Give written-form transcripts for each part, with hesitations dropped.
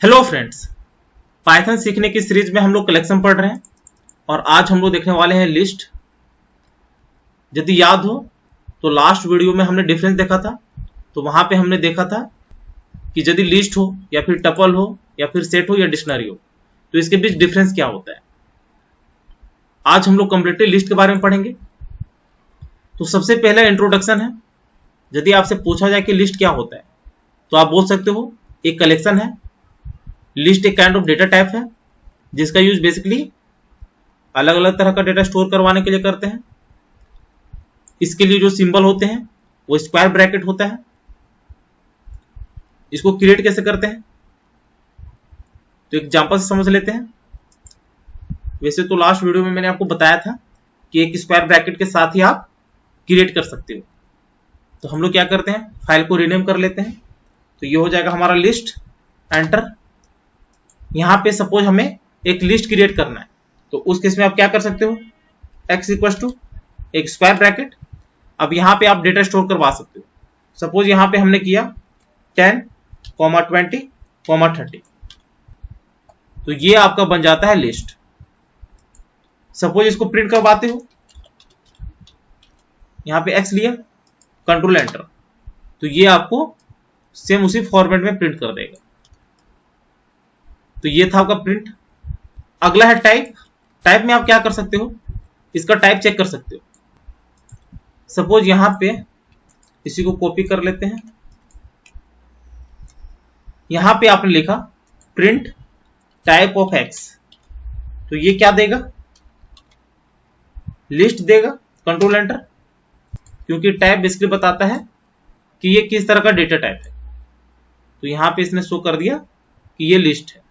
Hello friends, Python सीखने की series में हम लोग कलेक्शन पढ़ रहे हैं और आज हम लोग देखने वाले हैं लिस्ट। यदि याद हो तो लास्ट वीडियो में हमने डिफरेंस देखा था। तो वहां पे हमने देखा था कि यदि लिस्ट हो या फिर टपल हो या फिर सेट हो या डिक्शनरी हो तो इसके बीच डिफरेंस क्या होता है। आज हम लोग कंप्लीटली लिस्ट के बारे में पढ़ेंगे। तो सबसे पहला इंट्रोडक्शन है। यदि आपसे पूछा जाए कि लिस्ट क्या होता है तो आप बोल सकते हो एक कलेक्शन है। लिस्ट एक काइंड ऑफ डेटा टाइप है जिसका यूज बेसिकली अलग अलग तरह का डेटा स्टोर करवाने के लिए करते हैं। इसके लिए जो सिंबल होते हैं वो स्क्वायर ब्रैकेट होता है। इसको क्रिएट कैसे करते हैं तो एग्जांपल से समझ लेते हैं। वैसे तो लास्ट वीडियो में मैंने आपको बताया था कि एक स्क्वायर ब्रैकेट के साथ ही आप क्रिएट कर सकते हो। तो हम लोग क्या करते हैं, फाइल को रीनेम कर लेते हैं। तो ये हो जाएगा हमारा लिस्ट। एंटर। यहां पे सपोज हमें एक लिस्ट क्रिएट करना है तो उस केस में आप क्या कर सकते हो, x इक्वल टू एक स्क्वायर ब्रैकेट। अब यहां पे आप डेटा स्टोर करवा सकते हो। सपोज यहां पे हमने किया 10, 20, 30। तो ये आपका बन जाता है लिस्ट। सपोज इसको प्रिंट करवाते हो, यहां पे x लिया, कंट्रोल एंटर, तो ये आपको सेम उसी फॉर्मेट में प्रिंट कर देगा। तो ये था आपका प्रिंट। अगला है टाइप। टाइप में आप क्या कर सकते हो, इसका टाइप चेक कर सकते हो। सपोज यहां पे इसी को कॉपी कर लेते हैं। यहां पे आपने लिखा प्रिंट टाइप ऑफ एक्स, तो ये क्या देगा, लिस्ट देगा। कंट्रोल एंटर, क्योंकि टाइप बेसिकली बताता है कि ये किस तरह का डेटा टाइप है। तो यहां पे इसने शो कर दिया कि ये लिस्ट है।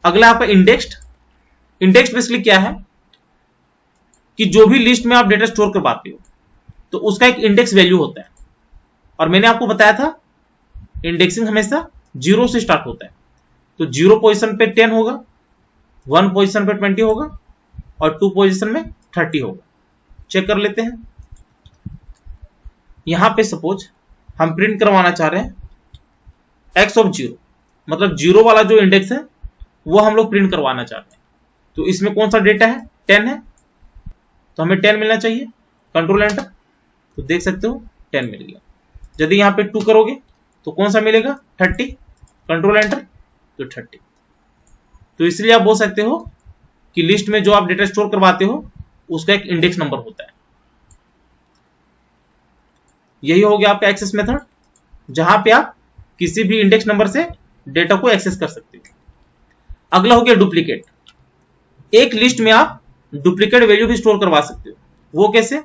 अगला आपका इंडेक्स्ड। इंडेक्स्ड बेसिकली क्या है कि जो भी लिस्ट में आप डेटा स्टोर करवाते हो तो उसका एक इंडेक्स वैल्यू होता है। और मैंने आपको बताया था इंडेक्सिंग हमेशा 0 से स्टार्ट होता है। तो 0 पोजीशन पे 10 होगा, 1 पोजीशन पे 20 होगा और 2 पोजीशन में 30 होगा। चेक कर लेते हैं। यहां पे सपोज हम प्रिंट करवाना चाह रहे हैं x ऑफ 0, मतलब 0 वाला जो इंडेक्स है वो हम लोग प्रिंट करवाना चाहते हैं। तो इसमें कौन सा डेटा है, 10 है, तो हमें 10 मिलना चाहिए। कंट्रोल एंटर, तो देख सकते हो 10 मिल गया। यदि यहां पे 2 करोगे तो कौन सा मिलेगा, 30। कंट्रोल एंटर, तो 30। तो इसलिए आप बोल सकते हो कि लिस्ट में जो आप डेटा स्टोर करवाते हो उसका एक इंडेक्स नंबर होता है। यही हो गया आपका एक्सेस मेथड, जहां पे आप किसी भी इंडेक्स नंबर से डेटा को एक्सेस कर सकते हो। अगला हो गया डुप्लीकेट। एक लिस्ट में आप डुप्लीकेट वैल्यू भी स्टोर करवा सकते हो। वो कैसे,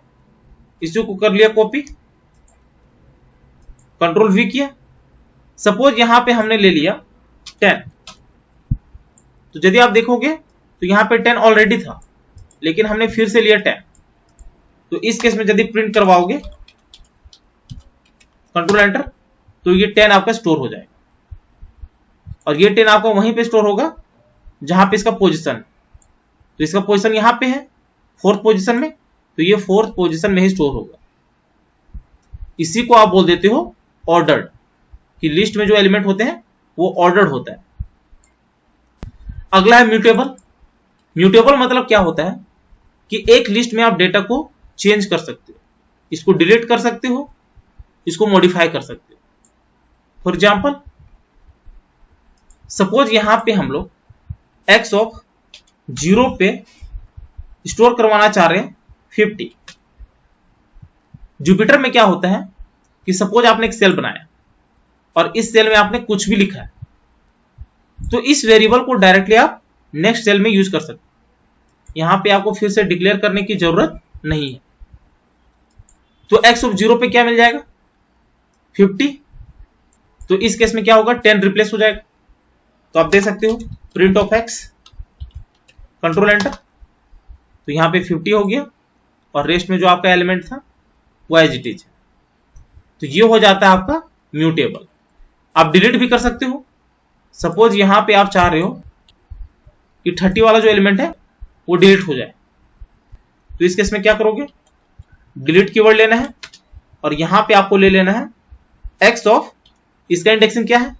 इसी को कर लिया कॉपी, कंट्रोल वी किया। सपोज यहां पे हमने ले लिया 10, तो यदि आप देखोगे तो यहां पे 10 ऑलरेडी था, लेकिन हमने फिर से लिया 10। तो इस केस में यदि प्रिंट करवाओगे कंट्रोल एंटर, तो ये 10 आपका स्टोर हो जाएगा। और ये 10 आपका वहीं पे स्टोर होगा जहां पे इसका पोजीशन है। तो इसका पोजीशन यहां पे है 4th पोजीशन में, तो ये 4th पोजीशन में ही स्टोर होगा। इसी को आप बोल देते हो ऑर्डर्ड, कि लिस्ट में जो एलिमेंट होते हैं वो ऑर्डर्ड होता है। अगला है म्यूटेबल। म्यूटेबल मतलब क्या होता है कि एक लिस्ट में आप डेटा को चेंज कर सकते हो, इसको डिलीट कर सकते हो, इसको मॉडिफाई कर सकते हो। फॉर एग्जाम्पल सपोज यहां पे हम लोग x ऑफ 0 पे स्टोर करवाना चाह रहे हैं 50। जुपिटर में क्या होता है कि सपोज आपने एक सेल बनाया और इस सेल में आपने कुछ भी लिखा है, तो इस वेरिएबल को डायरेक्टली आप नेक्स्ट सेल में यूज कर सकते हैं। यहां पे आपको फिर से डिक्लेयर करने की जरूरत नहीं है। तो x ऑफ 0 पे क्या मिल जाएगा, 50। तो इस केस में क्या होगा, 10 रिप्लेस हो जाएगा। तो आप देख सकते हो print of x, control enter, तो यहां पे 50 हो गया और रेस्ट में जो आपका एलिमेंट था वो एज इट इज है। तो ये हो जाता है आपका म्यूटेबल। आप डिलीट भी कर सकते हो। सपोज यहां पे आप चाह रहे हो कि 30 वाला जो एलिमेंट है वो डिलीट हो जाए, तो इस केस में क्या करोगे, डिलीट कीवर्ड लेना है और यहां पे आपको ले लेना है x ऑफ, इसका इंडेक्सिंग क्या है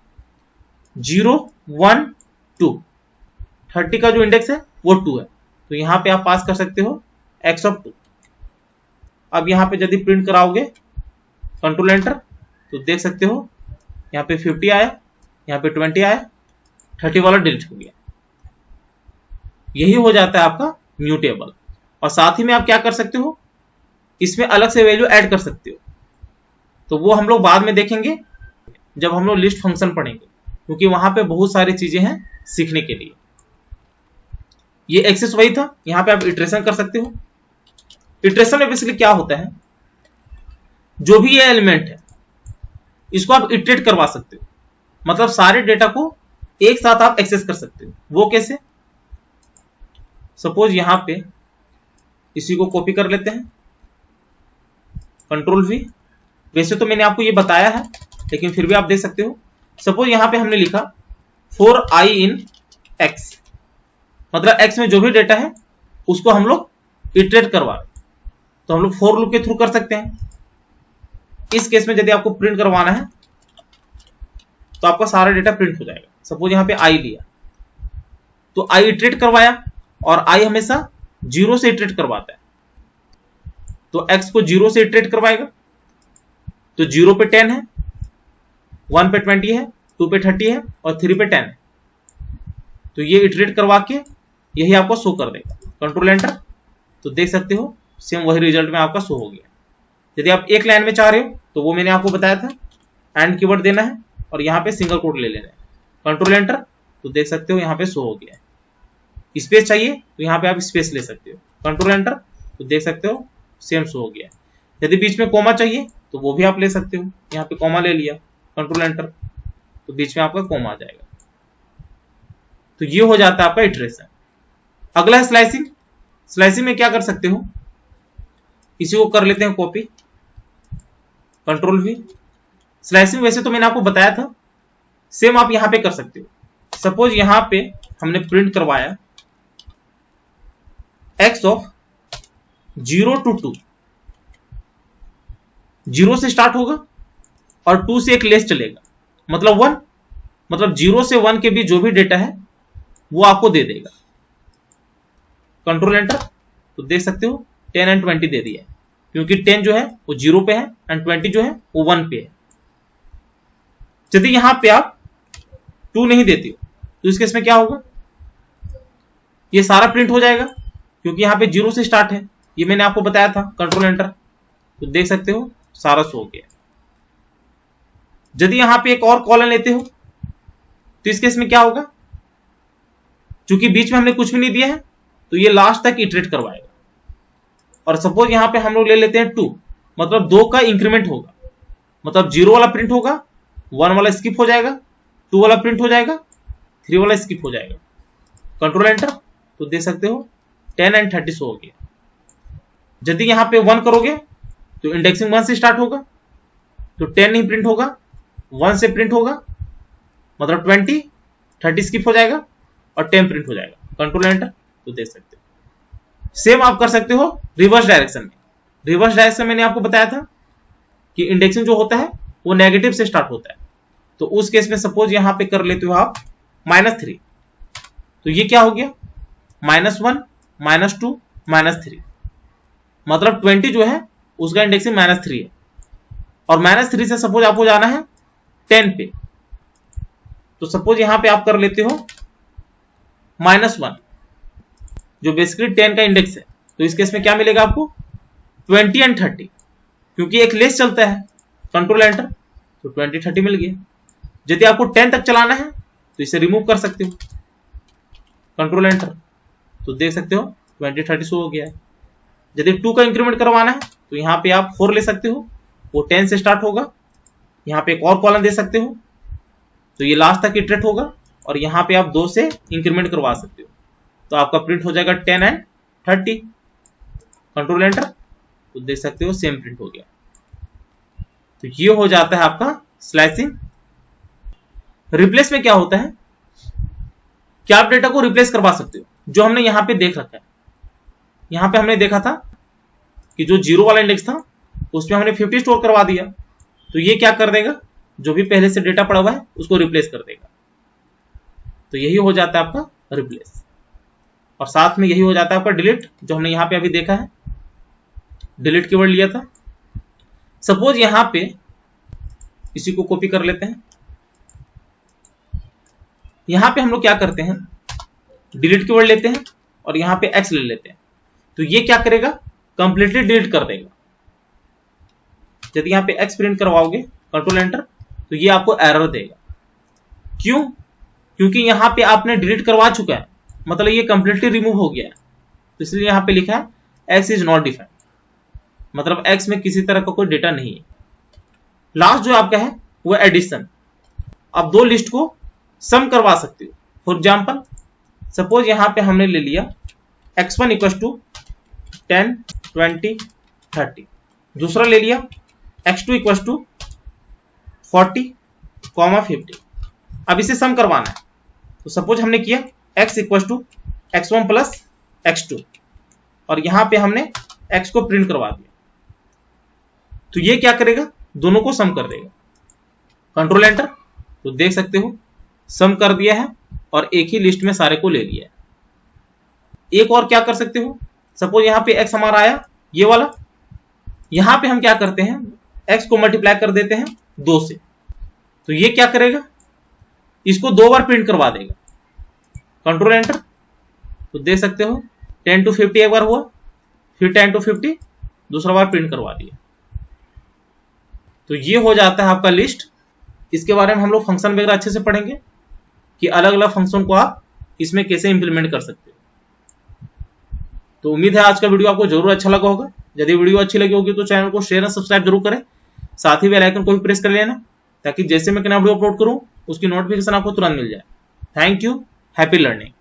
0 1 2, 30 का जो इंडेक्स है वो 2 है, तो यहां पे आप पास कर सकते हो x ऑफ 2। अब यहां पे यदि प्रिंट कराओगे कंट्रोल एंटर तो देख सकते हो यहाँ पे 50 आया, यहाँ पे 20 आया, 30 वाला डिलीट हो गया। यही हो जाता है आपका म्यूटेबल। और साथ ही में आप क्या कर सकते हो, इसमें अलग से वैल्यू ऐड कर सकते हो, तो वो हम लोग बाद में देखेंगे जब हम लोग लिस्ट फंक्शन पढ़ेंगे, क्योंकि वहां पे बहुत सारी चीजें हैं सीखने के लिए। ये एक्सेस वही था, यहां पे आप इटरेशन कर सकते हो। इटरेशन में बेसिकली क्या होता है, जो भी ये एलिमेंट है इसको आप इटरेट करवा सकते हो, मतलब सारे डेटा को एक साथ आप एक्सेस कर सकते हो। वो कैसे, सपोज यहां पे इसी को कॉपी कर लेते हैं, कंट्रोल वी। वैसे तो मैंने आपको ये बताया है, लेकिन फिर भी आप देख सकते हो। सपोज यहां पे हमने लिखा फॉर आई इन एक्स, मतलब एक्स में जो भी डेटा है उसको हम लोग इटरेट करवा रहे, तो हम लोग फॉर लूप के थ्रू कर सकते हैं। इस केस में यदि आपको प्रिंट करवाना है तो आपका सारा डेटा प्रिंट हो जाएगा। सपोज यहां पे आई लिया, तो आई इटरेट करवाया, और आई हमेशा 0 से इटरेट करवाता है, तो x को 0 से इटरेट करवाएगा, तो 0 पे 10 है, 1 पे 20 है, 2 पे 30 है और 3 पे 10 है, तो ये इटरेट करवा के यही आपको शो कर देगा। कंट्रोल एंटर तो देख सकते हो सेम वही रिजल्ट में आपका शो हो गया। यदि आप एक लाइन में चाह रहे हो तो वो मैंने आपको बताया था, एंड कीवर्ड देना है और यहाँ पे सिंगल कोट ले लेना है। कंट्रोल एंटर तो देख सकते हो यहाँ पे शो हो गया है। स्पेस चाहिए तो यहाँ पे आप स्पेस ले सकते हो, कंट्रोल एंटर तो देख सकते हो सेम शो हो गया। यदि बीच में कोमा चाहिए तो वो भी आप ले सकते हो, यहाँ पे कोमा ले लिया, कंट्रोल एंटर तो बीच में आपका कोमा आ जाएगा। तो ये हो जाता है आपका इटरेशन। अगला है स्लाइसिंग। स्लाइसिंग में क्या कर सकते हो, इसी को कर लेते हैं कॉपी, कंट्रोल वी। स्लाइसिंग वैसे तो मैंने आपको बताया था, सेम आप यहां पे कर सकते हो। सपोज यहां पे हमने प्रिंट करवाया x ऑफ 0 to 2, 0 से स्टार्ट होगा और 2 से एक लेस चलेगा, मतलब 1, मतलब 0 से 1 के बीच जो भी डेटा है वो आपको दे देगा। कंट्रोल एंटर तो देख सकते हो 10 एंड 20 दे दिया है, क्योंकि 10 जो है वो 0 पे है एंड 20 जो है वो 1 पे है। यदि यहां पे आप 2 नहीं देते हो तो इस केस में क्या होगा, ये सारा प्रिंट हो जाएगा, क्योंकि यहां पे 0 से स्टार्ट है, ये मैंने आपको बताया था। कंट्रोल एंटर तो देख सकते हो सारा शो हो गया। यदि यहां पे एक और कॉलन लेते हो तो इस केस में क्या होगा, क्योंकि बीच में हमने कुछ भी नहीं दिया है तो ये लास्ट तक इटरेट करवाएगा। और सपोज यहां पे हम लोग ले लेते हैं 2, मतलब 2 का इंक्रीमेंट होगा, मतलब 0 वाला प्रिंट होगा, 1 वाला स्किप हो जाएगा, 2 वाला प्रिंट हो जाएगा, 3 वाला स्किप हो जाएगा। कंट्रोल एंटर तो देख सकते हो 10 एंड 30 शो हो गया। यदि यहां पे 1 करोगे तो इंडेक्सिंग 1 से स्टार्ट होगा, तो 10 नहीं प्रिंट होगा, 1 से प्रिंट होगा, मतलब 20, 30 स्किप हो जाएगा और 10 प्रिंट हो जाएगा। कंट्रोल एंटर तो देख सकते हो। सेम आप कर सकते हो रिवर्स डायरेक्शन में। रिवर्स डायरेक्शन मैंने आपको बताया था कि इंडेक्सिंग जो होता है वो नेगेटिव से स्टार्ट होता है, तो उस केस में सपोज यहां पे कर लेते हो आप -3, तो ये क्या हो गया, -1, -2, -3, मतलब 20 जो है उसका इंडेक्सिंग -3 है, और -3 से सपोज आपको जाना है 10 पे, तो सपोज यहां पे आप कर लेते हो -1, जो बेसिकली 10 का इंडेक्स है, तो इस केस में क्या मिलेगा आपको 20 एंड 30, क्योंकि एक लेस चलता है। कंट्रोल एंटर तो 20 30 मिल गया। यदि आपको 10 तक चलाना है तो इसे रिमूव कर सकते हो, कंट्रोल एंटर तो देख सकते हो 20 30 शो हो गया है। यदि 2 का इंक्रीमेंट करवाना है तो यहाँ पे आप 4 ले सकते हो, वो 10 से स्टार्ट होगा, यहाँ पे एक और कॉलम दे सकते हो, तो ये लास्ट तक इटरेट होगा, और यहाँ पे आप 2 से इंक्रीमेंट करवा सकते हो, तो आपका प्रिंट हो जाएगा 10 एंड 30। कंट्रोल एंटर तो देख सकते हो सेम प्रिंट हो गया। तो ये हो जाता है आपका स्लाइसिंग। रिप्लेस में क्या होता है कि आप डेटा को रिप्लेस करवा सकते हो, जो हमने यहां पे देख रखा है। यहां पे हमने देखा था कि जो 0 वाला इंडेक्स था उसमें हमने 50 स्टोर करवा दिया, तो ये क्या कर देगा, जो भी पहले से डेटा पड़ा हुआ है उसको रिप्लेस कर देगा। तो यही हो जाता है आपका रिप्लेस, और साथ में यही हो जाता है आपका डिलीट, जो हमने यहां पे अभी देखा है, डिलीट कीवर्ड लिया था। सपोज यहां पे इसी को कॉपी कर लेते हैं, यहां पे हम लोग क्या करते हैं, डिलीट कीवर्ड लेते हैं और यहां पे एक्स ले लेते हैं, तो ये क्या करेगा, कंप्लीटली डिलीट कर देगा। यदि यहां पे एक्स प्रिंट करवाओगे कंट्रोल एंटर, तो ये आपको एरर देगा। क्यों? क्योंकि यहां पे आपने डिलीट करवा चुका है, मतलब ये कंप्लीटली रिमूव हो गया है, तो इसलिए यहां पे लिखा है एक्स इज नॉट डिफाइंड, मतलब एक्स में किसी तरह का कोई डेटा नहीं है। लास्ट जो आपका है वो एडिशन, आप दो लिस्ट को सम करवा सकते हो। फॉर एग्जाम्पल सपोज यहां पे हमने ले लिया x1 इक्वल टू 10, 20, 30, दूसरा ले लिया x2 इक्वल टू 40, 50। अब इसे सम करवाना है, तो सपोज हमने किया x equal to x1 plus x2, और यहां पे हमने x को प्रिंट करवा दिया, तो ये क्या करेगा, दोनों को सम कर देगा। कंट्रोल एंटर, तो देख सकते हो सम कर दिया है और एक ही लिस्ट में सारे को ले लिया है। एक और क्या कर सकते हो, सपोज यहां पे x हमारा आया ये वाला, यहां पे हम क्या करते हैं, x को मल्टीप्लाई कर देते हैं 2 से, तो ये क्या करेगा, इसको 2 बार प्रिंट करवा देगा। कंट्रोल एंटर, तो देख सकते हो 10 to 50 एक बार हुआ, फिर 10 to 50 दूसरा बार प्रिंट करवा दिया, तो ये हो जाता है आपका लिस्ट। इसके बारे में हम लोग फंक्शन वगैरह अच्छे से पढ़ेंगे कि अलग अलग फंक्शन को आप इसमें कैसे इंप्लीमेंट कर सकते हो। तो उम्मीद है आज का वीडियो आपको जरूर अच्छा लगा होगा। यदि वीडियो अच्छी लगी होगी तो चैनल को शेयर और सब्सक्राइब जरूर करें, साथ ही बेल आइकन को भी प्रेस कर लेना, ताकि जैसे मैं नया वीडियो अपलोड करूं उसकी नोटिफिकेशन आपको तुरंत मिल जाए। Thank you, happy learning.